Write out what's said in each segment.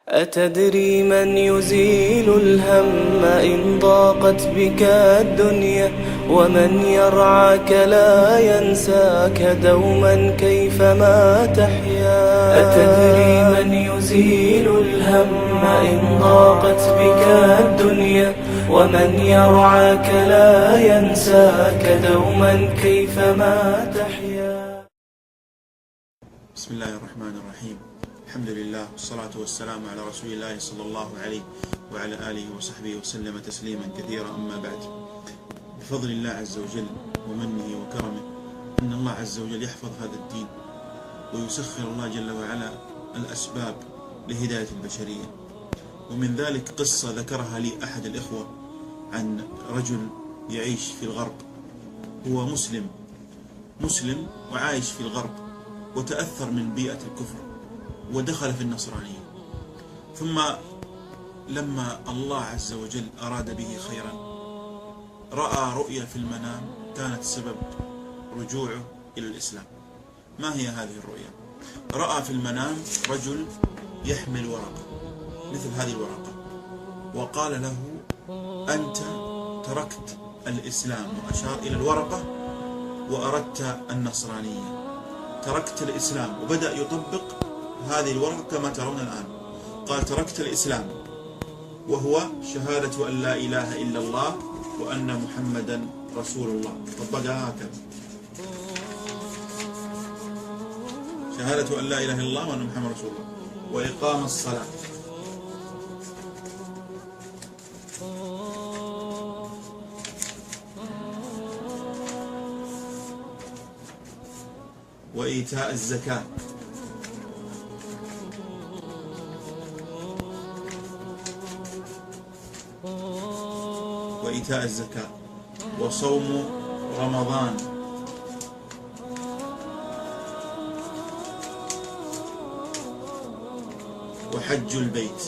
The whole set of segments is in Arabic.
أتدري من يزيل الهم إن ضاقت بك الدنيا، ومن يرعاك لا ينساك دوما كيفما تحيا. أتدري من يزيل الهم إن ضاقت بك الدنيا، ومن يرعاك لا ينساك دوما كيفما تحيا. بسم الله الرحمن الرحيم. الحمد لله والصلاة والسلام على رسول الله صلى الله عليه وعلى آله وصحبه وسلم تسليما كثيرا. أما بعد، بفضل الله عز وجل ومنه وكرمه أن الله عز وجل يحفظ هذا الدين، ويسخر الله جل وعلا الأسباب لهداية البشرية. ومن ذلك قصة ذكرها لي أحد الإخوة عن رجل يعيش في الغرب، هو مسلم وعايش في الغرب، وتأثر من بيئة الكفر ودخل في النصرانية، ثم لما الله عز وجل أراد به خيرا رأى رؤيا في المنام كانت سبب رجوعه إلى الإسلام. ما هي هذه الرؤيا؟ رأى في المنام رجل يحمل ورقة مثل هذه الورقة، وقال له: أنت تركت الإسلام، وأشار إلى الورقة، وأردت النصرانية. تركت الإسلام، وبدأ يطبق هذه الورقة كما ترون الآن. قال: تركت الإسلام وهو شهادة أن لا إله إلا الله وأن محمدا رسول الله. طبقها هكذا: شهادة أن لا إله إلا الله وأن محمدا رسول الله، وإقام الصلاة، وإيتاء الزكاة، وصوم رمضان، وحج البيت.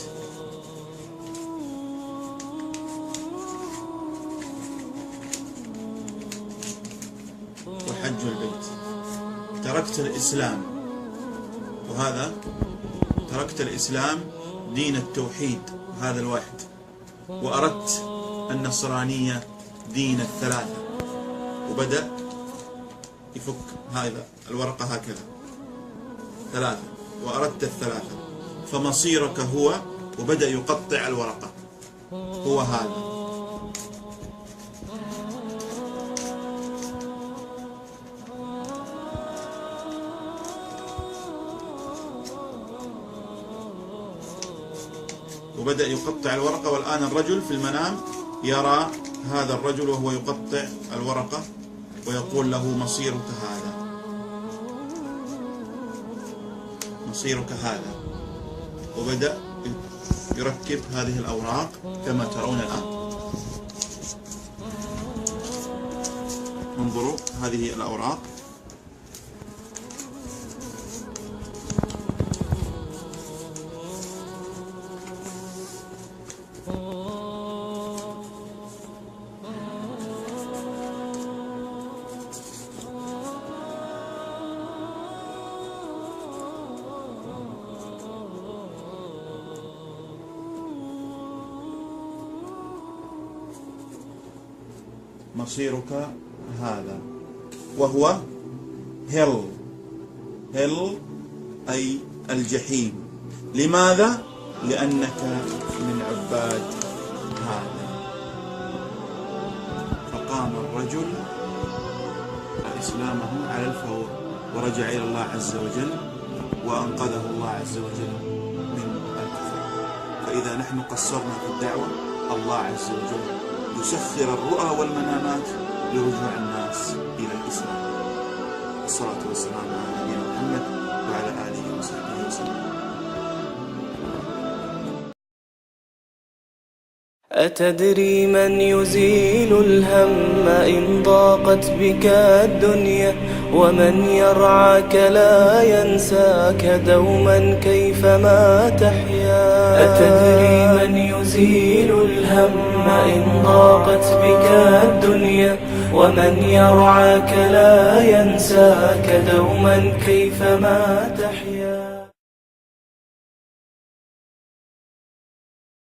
تركت الإسلام، وهذا تركت الإسلام دين التوحيد هذا الواحد، وأردت النصرانية دين الثلاثة. وبدأ يفك هذا الورقة هكذا: ثلاثة، وأردت الثلاثة، فمصيرك هو. وبدأ يقطع الورقة، هو هذا. وبدأ يقطع الورقة، والآن الرجل في المنام يرى هذا الرجل وهو يقطع الورقة، ويقول له: مصيرك هذا، مصيرك هذا. وبدأ يركب هذه الأوراق كما ترون الآن. انظروا هذه الأوراق، مصيرك هذا، وهو هل أي الجحيم. لماذا؟ لأنك من عباد هذا. فقام الرجل إسلامه على الفور، ورجع إلى الله عز وجل، وأنقذه الله عز وجل من الكفر. فإذا نحن قصرنا في الدعوة، الله عز وجل يسخر الرؤى والمنامات لرجوع الناس إلى الإسلام. الصلاة والسلام على نبينا محمد وعلى آله وصحبه وسلم. أتدري من يزيل الهم إن ضاقت بك الدنيا، ومن يرعاك لا ينساك دوما كيفما تحيا. أتدري من يزيل الهم إن ضاقت بك الدنيا، ومن يرعاك لا ينساك دوما كيفما تحيا.